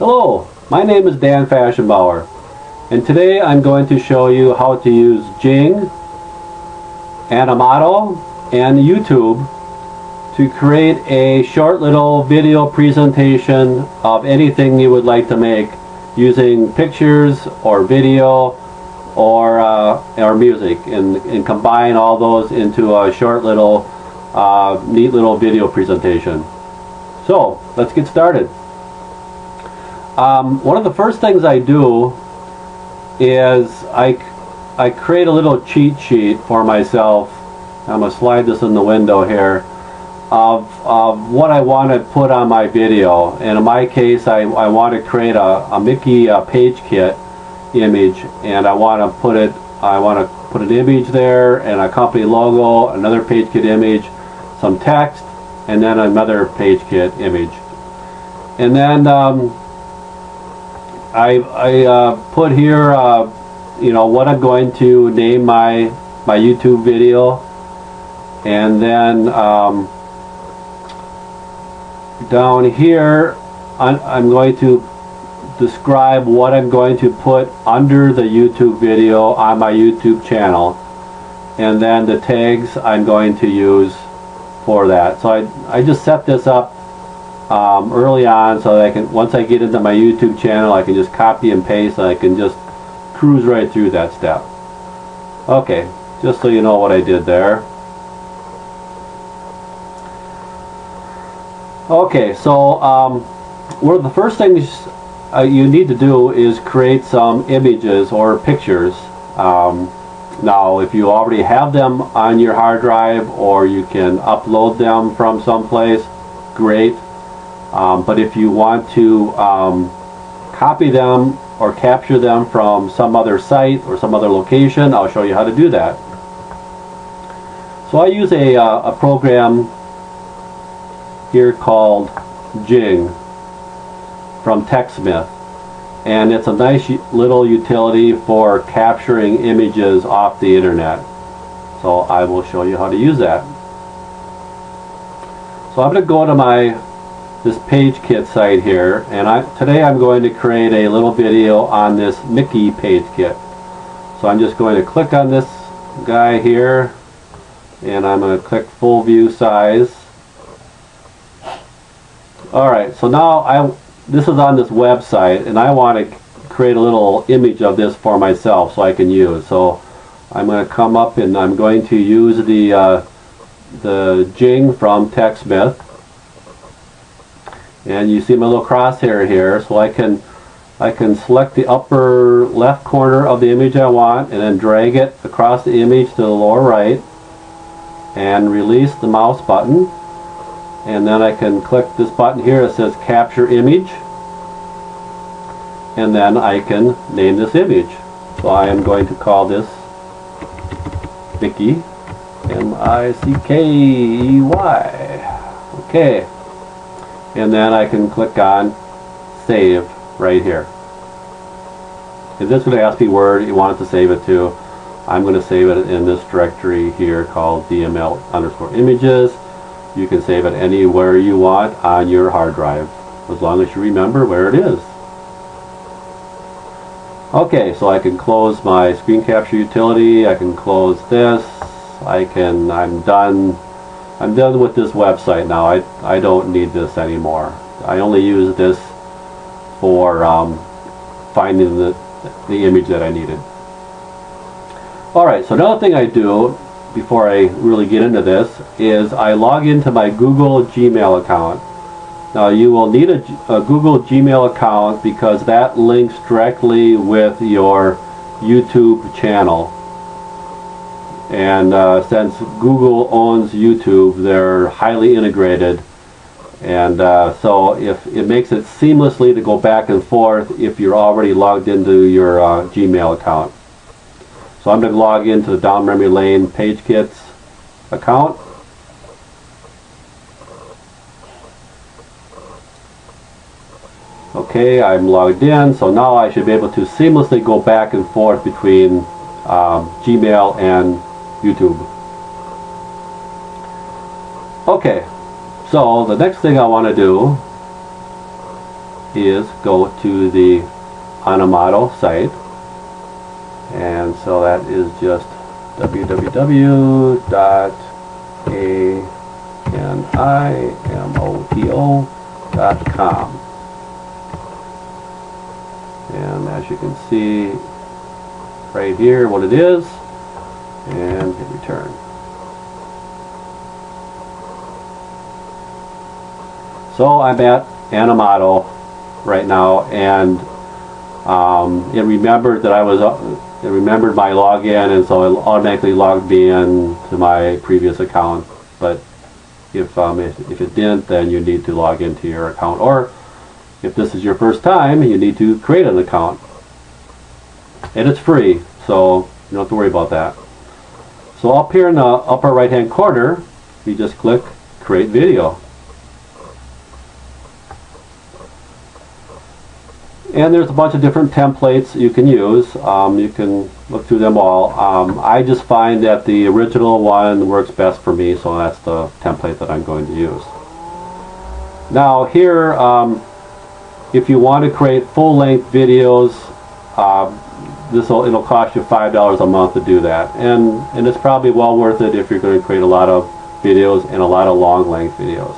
Hello, my name is Dan Faschingbauer, and today I'm going to show you how to use Jing, Animoto, and YouTube to create a short little video presentation of anything you would like to make using pictures or video or music, and combine all those into a short little neat little video presentation. So let's get started. One of the first things I do is I create a little cheat sheet for myself. I'm going to slide this in the window here of what I want to put on my video. And in my case, I want to create a Mickey page kit image, and I want to put an image there and a company logo, another page kit image, some text, and then another page kit image. And then I put here you know, what I'm going to name my YouTube video, and then down here I'm going to describe what I'm going to put under the YouTube video on my YouTube channel, and then the tags I'm going to use for that. So I just set this up early on so that I can, once I get into my YouTube channel, I can just copy and paste, and I can just cruise right through that step. Okay, just so you know what I did there. Okay, so one of the first things you need to do is create some images or pictures. Now, if you already have them on your hard drive, or you can upload them from someplace, great. But if you want to copy them or capture them from some other site or some other location, I'll show you how to do that. So I use a program here called Jing from TechSmith, and it's a nice little utility for capturing images off the internet. So I will show you how to use that. So I'm going to go to this page kit site here, and today I'm going to create a little video on this Mickey page kit. So I'm just going to click on this guy here, and I'm going to click full view size. Alright, so now this is on this website, and I want to create a little image of this for myself so I can use. So I'm going to come up and I'm going to use the Jing from TechSmith. And you see my little crosshair here, so I can select the upper left corner of the image I want, and then drag it across the image to the lower right, and release the mouse button, and then I can click this button here that says capture image, and then I can name this image. So I am going to call this Mickey, M-I-C-K-E-Y. Okay. And then I can click on save right here. And this is going to ask me where you want it to save it to. I'm going to save it in this directory here called DML_images. You can save it anywhere you want on your hard drive, as long as you remember where it is. Okay, so I can close my screen capture utility. I can close this. I'm done with this website now. I don't need this anymore. I only use this for finding the image that I needed. Alright, so another thing I do before I really get into this is I log into my Google Gmail account. Now, you will need a Google Gmail account because that links directly with your YouTube channel. And since Google owns YouTube, they're highly integrated, and so it makes it seamlessly to go back and forth if you're already logged into your Gmail account. So I'm going to log into the Down Memory Lane Page Kits account. Okay, I'm logged in, so now I should be able to seamlessly go back and forth between Gmail and YouTube. Okay, so the next thing I want to do is go to the Animoto site, and so that is just www.animoto.com. And as you can see right here what it is, and hit return. So I'm at Animoto right now, and it remembered that it remembered my login, and so it automatically logged me in to my previous account. But if it didn't, then you need to log into your account, or if this is your first time, you need to create an account. And it's free, so you don't have to worry about that. So up here in the upper right hand corner, you just click Create Video. And there's a bunch of different templates you can use. You can look through them all. I just find that the original one works best for me, so that's the template that I'm going to use. Now here, if you want to create full-length videos, it'll cost you $5 a month to do that, and it's probably well worth it if you're going to create a lot of videos and a lot of long-length videos.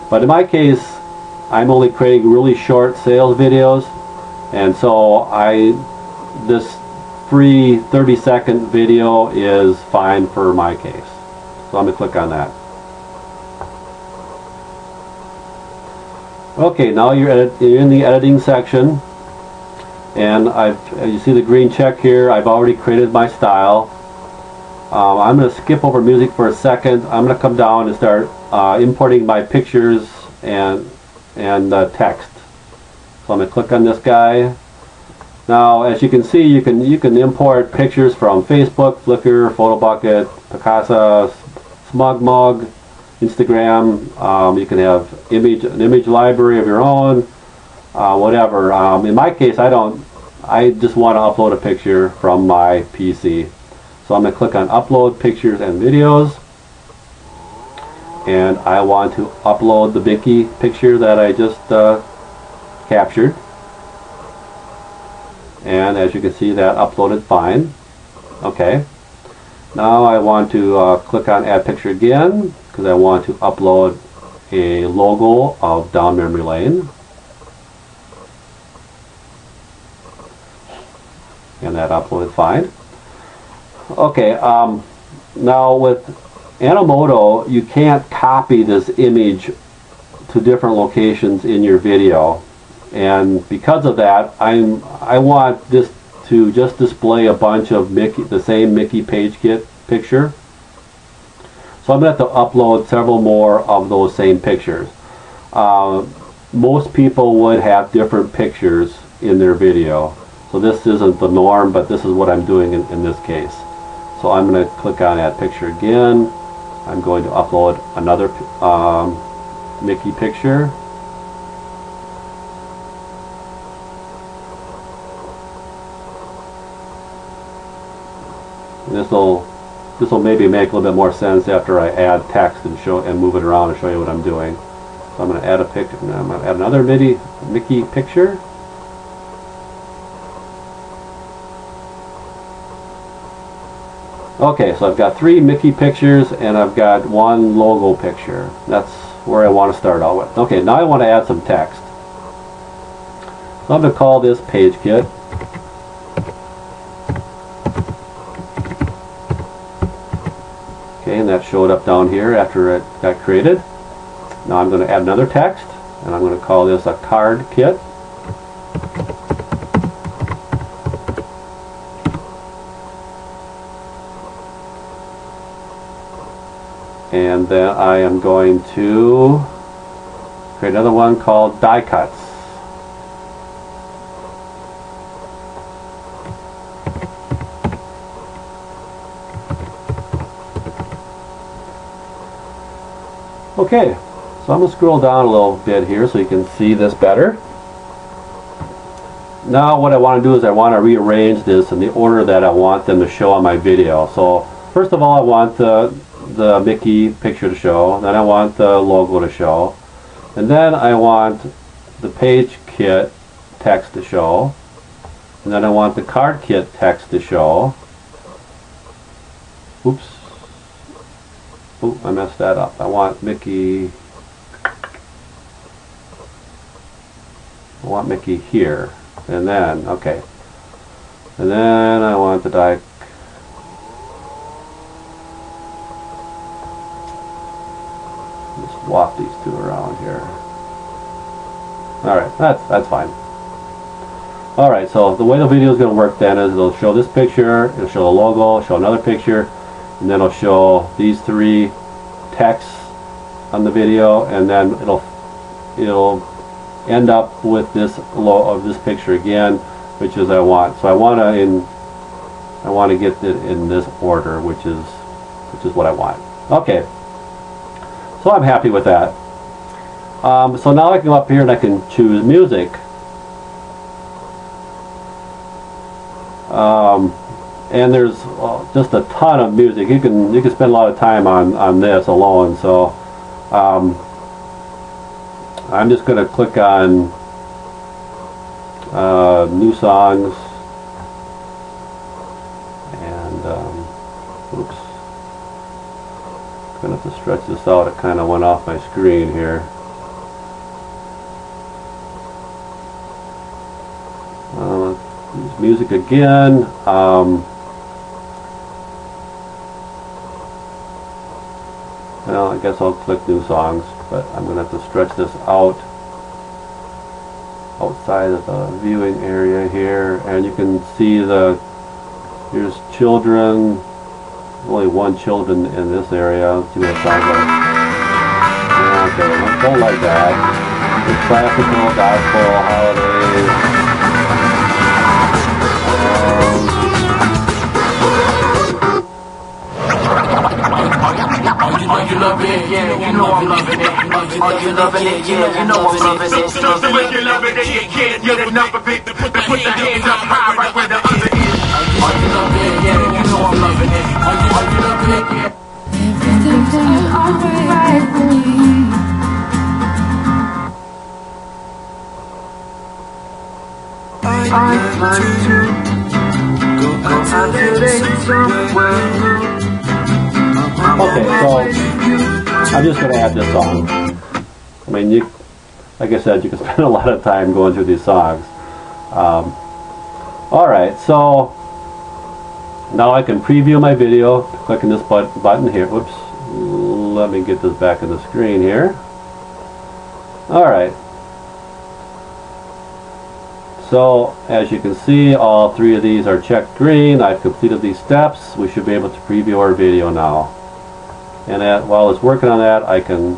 But in my case, I'm only creating really short sales videos, and so this free 30-second video is fine for my case. So I'm going to click on that. Okay, now you're in the editing section, and you see the green check here. I've already created my style. I'm going to skip over music for a second. I'm going to come down and start importing my pictures and text. So I'm going to click on this guy. Now, as you can see, you can import pictures from Facebook, Flickr, PhotoBucket, Picasa, SmugMug, Instagram. You can have an image library of your own, whatever. In my case, I just want to upload a picture from my PC. So I'm going to click on Upload Pictures and Videos, and I want to upload the Mickey picture that I just captured. And as you can see, that uploaded fine. Okay. Now I want to click on Add Picture again, because I want to upload a logo of Down Memory Lane. And that uploaded fine. Okay, now with Animoto, you can't copy this image to different locations in your video. And because of that, I want this to just display a bunch of the same Mickey Page Kit picture. So I'm going to have to upload several more of those same pictures. Most people would have different pictures in their video. So this isn't the norm, but this is what I'm doing in this case. So I'm going to click on Add Picture again. I'm going to upload another Mickey picture. This will maybe make a little bit more sense after I add text and move it around and show you what I'm doing. So I'm going to add a picture. I'm going to add another Mickey picture. Okay, so I've got 3 Mickey pictures and I've got 1 logo picture. That's where I want to start out with. Okay, now I want to add some text. So I'm going to call this Page Kit. Okay, and that showed up down here after it got created. Now I'm going to add another text, and I'm going to call this a Card Kit. And then I am going to create another one called Die Cuts. Okay, so I'm going to scroll down a little bit here so you can see this better. Now what I want to do is I want to rearrange this in the order that I want them to show on my video. So first of all, I want the Mickey picture to show, then I want the logo to show, and then I want the Page kit text to show, and then I want the card kit text to show. Oops. Oop, I messed that up. I want Mickey here, and then, okay, and then I want the die. Just swap these two around here. Alright, that's fine. Alright, so the way the video is going to work then is it'll show this picture, it'll show the logo, show another picture, and then it'll show these three texts on the video, and then it'll end up with this picture again, which is I want. So I want to get it in this order, which is what I want. Okay, so I'm happy with that. So now I can go up here and I can choose music. And there's just a ton of music. You can spend a lot of time on this alone. So I'm just going to click on new songs, and oops, I'm going to have to stretch this out. It kind of went off my screen here. Use music again. Well, I guess I'll click new songs, but I'm going to have to stretch this out outside of the viewing area here, and you can see here's children. Only one children in this area. Let's see what it sounds like. Okay, let's go like that. The classical, gospel, holidays. Are you loving it? Yeah, you know I'm loving it. Are you loving it? Yeah, you know I'm loving it. So if you're loving it, you can't get enough of it. Put the hands up high right where the other is. Are you loving it? Yeah, you know I'm loving it. Are you loving it? Yeah. Everything's alright with me. I'd like to go out today somewhere. Okay, so I'm just going to add this song. I mean, like I said, you can spend a lot of time going through these songs. Alright, so now I can preview my video, clicking this button here. Whoops, let me get this back in the screen here. Alright, so as you can see, all three of these are checked green. I've completed these steps. We should be able to preview our video now. And while it's working on that, I can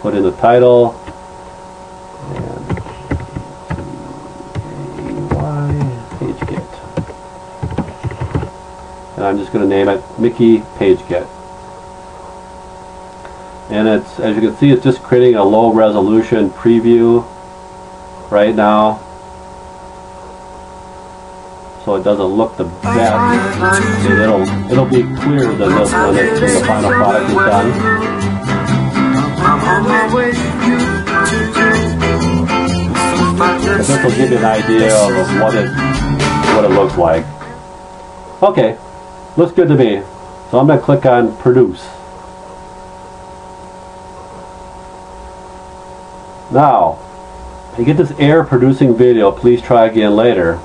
put in the title, and Page Kit. And I'm just going to name it Mickey Page Kit. And it's, as you can see, it's just creating a low resolution preview right now, so it doesn't look the best. It'll be clearer than this when the final product is done. But this will give you an idea of what it looks like. Okay, looks good to me. So I'm going to click on Produce. Now, you get this error producing video. Please try again later.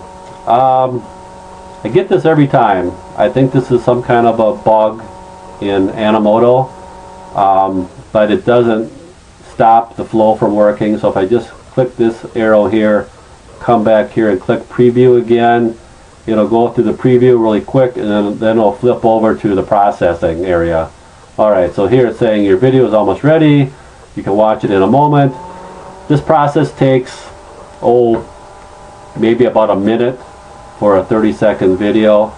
I get this every time. I think this is some kind of a bug in Animoto, but it doesn't stop the flow from working. So if I just click this arrow here, come back here and click preview again, it'll go through the preview really quick, and then it'll flip over to the processing area. Alright, so here it's saying your video is almost ready. You can watch it in a moment. This process takes, maybe about a minute for a 30-second video.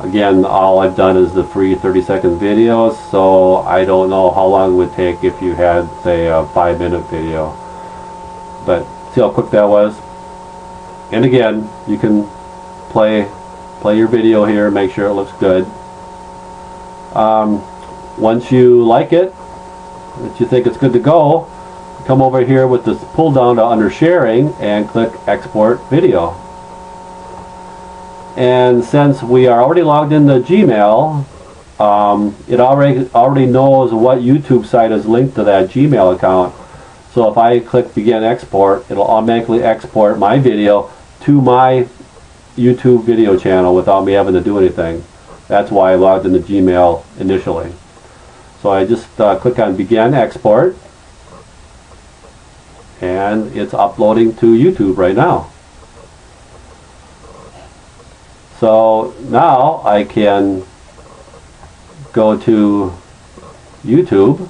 Again, all I've done is the free 30-second videos, so I don't know how long it would take if you had, say, a 5-minute video. But see how quick that was? And again, you can play your video here, make sure it looks good. Once you like it, that you think it's good to go, come over here with this pull down to under sharing and click export video. And since we are already logged into Gmail, it already knows what YouTube site is linked to that Gmail account. So if I click begin export, it'll automatically export my video to my YouTube video channel without me having to do anything. That's why I logged into Gmail initially. So I just click on begin export, and it's uploading to YouTube right now. So now I can go to YouTube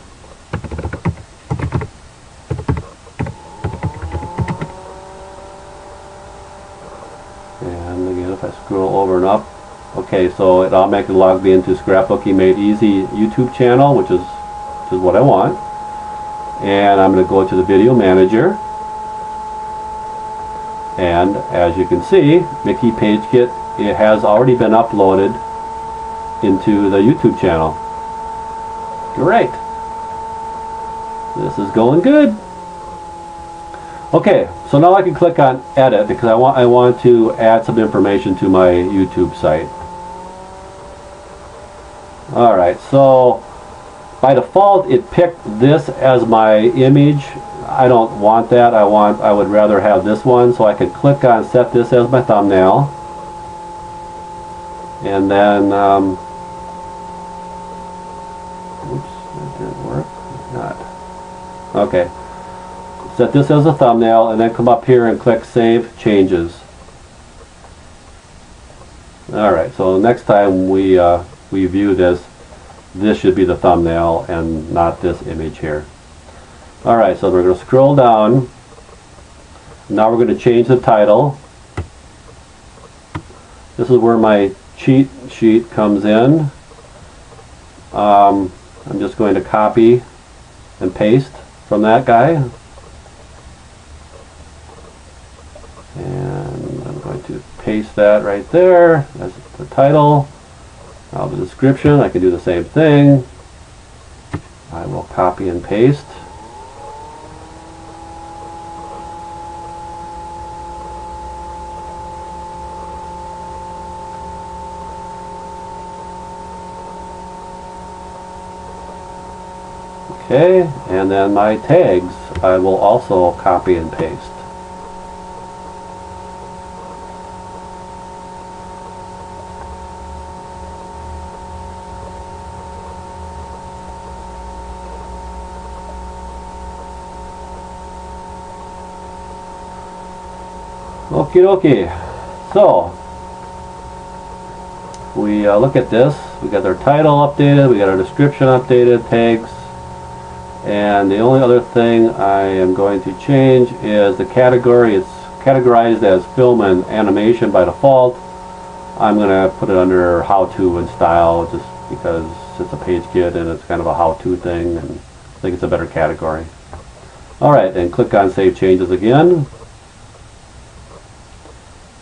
and again if I scroll over and up, okay, so it automatically logged me into Scrapbooking Made Easy YouTube channel, which is what I want. And I'm going to go to the video manager, and as you can see, Mickey Page Kit, it has already been uploaded into the YouTube channel. Great. This is going good. Okay, so now I can click on edit because I want to add some information to my YouTube site. Alright, so by default it picked this as my image. I don't want that. I would rather have this one, so I could click on set this as my thumbnail, and then oops, that didn't work. Not. Okay. Set this as a thumbnail and then come up here and click Save Changes. Alright, so next time we view this should be the thumbnail and not this image here. Alright, so we're going to scroll down. Now we're going to change the title. This is where my cheat sheet comes in. I'm just going to copy and paste from that guy. And I'm going to paste that right there as the title. Now the description, I can do the same thing. I will copy and paste. Okay, and then my tags I will also copy and paste. Okie dokie. So we look at this. We got our title updated, we got our description updated, tags, and the only other thing I am going to change is the category. It's categorized as film and animation by default. I'm going to put it under how-to and style just because it's a page kit and it's kind of a how-to thing, and I think it's a better category. Alright, and click on Save Changes again.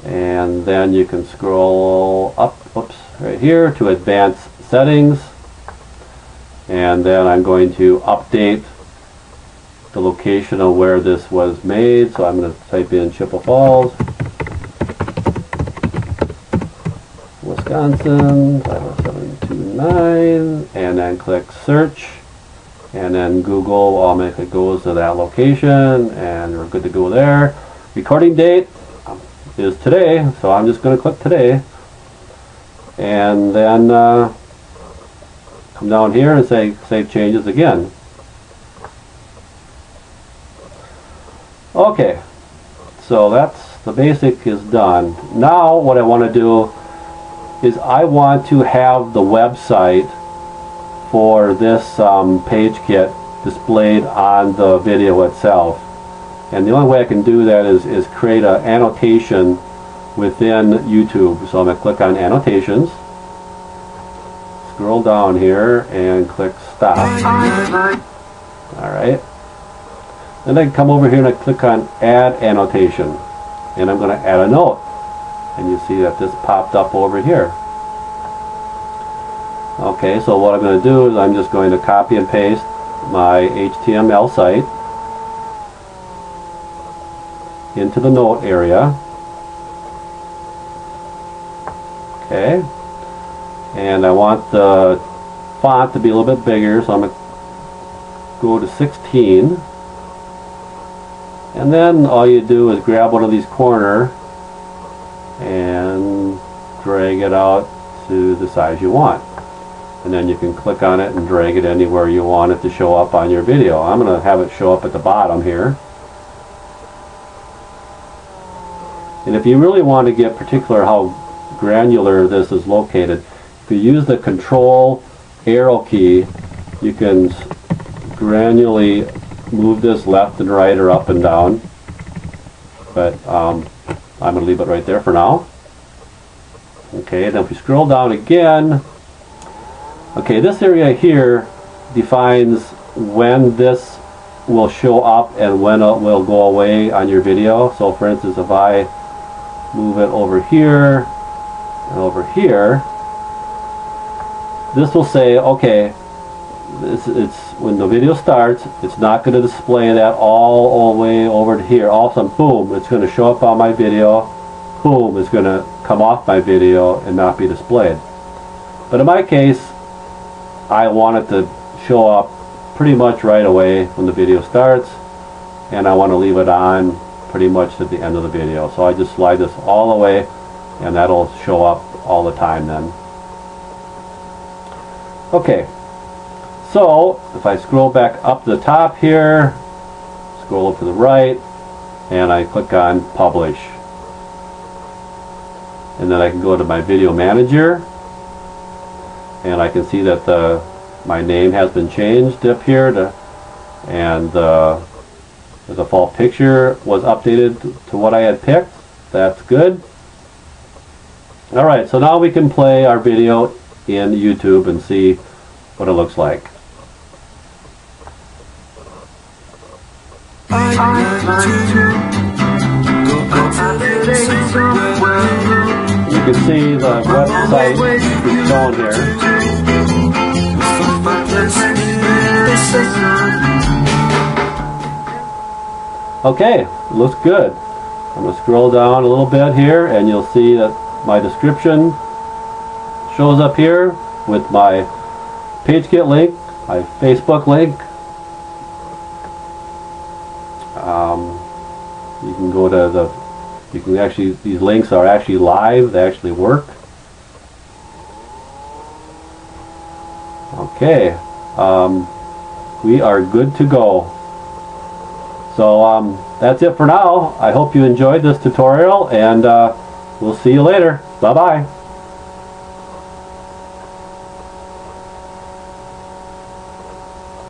And then you can scroll up, oops, right here to Advanced Settings, and then I'm going to update the location of where this was made. So I'm going to type in Chippewa Falls, Wisconsin 50729, and then click search, and then Google automatically goes to that location, and we're good to go there. Recording date is today, so I'm just going to click today, and then come down here and say Save Changes again. Okay, so that's the basic is done. Now what I want to do is I want to have the website for this page kit displayed on the video itself. And the only way I can do that is create an annotation within YouTube. So I'm going to click on Annotations, scroll down here, and click Stop. Alright. Then I can come over here and I click on Add Annotation. And I'm going to add a note. And you see that this popped up over here. Okay, so what I'm going to do is I'm just going to copy and paste my HTML site. into the note area. Okay, and I want the font to be a little bit bigger, so I'm going to go to 16. And then all you do is grab one of these corner and drag it out to the size you want. And then you can click on it and drag it anywhere you want it to show up on your video. I'm going to have it show up at the bottom here. And if you really want to get particular how granular this is located, if you use the control arrow key, you can granularly move this left and right or up and down. But I'm going to leave it right there for now. Okay, then if we scroll down again, okay, this area here defines when this will show up and when it will go away on your video. So for instance, if I move it over here and over here, this will say, okay, it's when the video starts, it's not going to display that all the way over to here. All of a sudden, boom, it's going to show up on my video. Boom, it's going to come off my video and not be displayed. But in my case, I want it to show up pretty much right away when the video starts, and I want to leave it on pretty much at the end of the video. So I just slide this all the way, and that'll show up all the time then. Okay, so if I scroll back up to the top here, scroll up to the right, and I click on Publish. And then I can go to my video manager, and I can see that my name has been changed up here, and the default picture was updated to what I had picked. That's good. Alright, so now we can play our video in YouTube and see what it looks like. You can see the website is shown here. Okay, it looks good. I'm going to scroll down a little bit here, and you'll see that my description shows up here with my PageKit link, my Facebook link. You can go to you can actually, these links are actually live, they actually work. Okay, we are good to go. So that's it for now. I hope you enjoyed this tutorial, and we'll see you later. Bye-bye.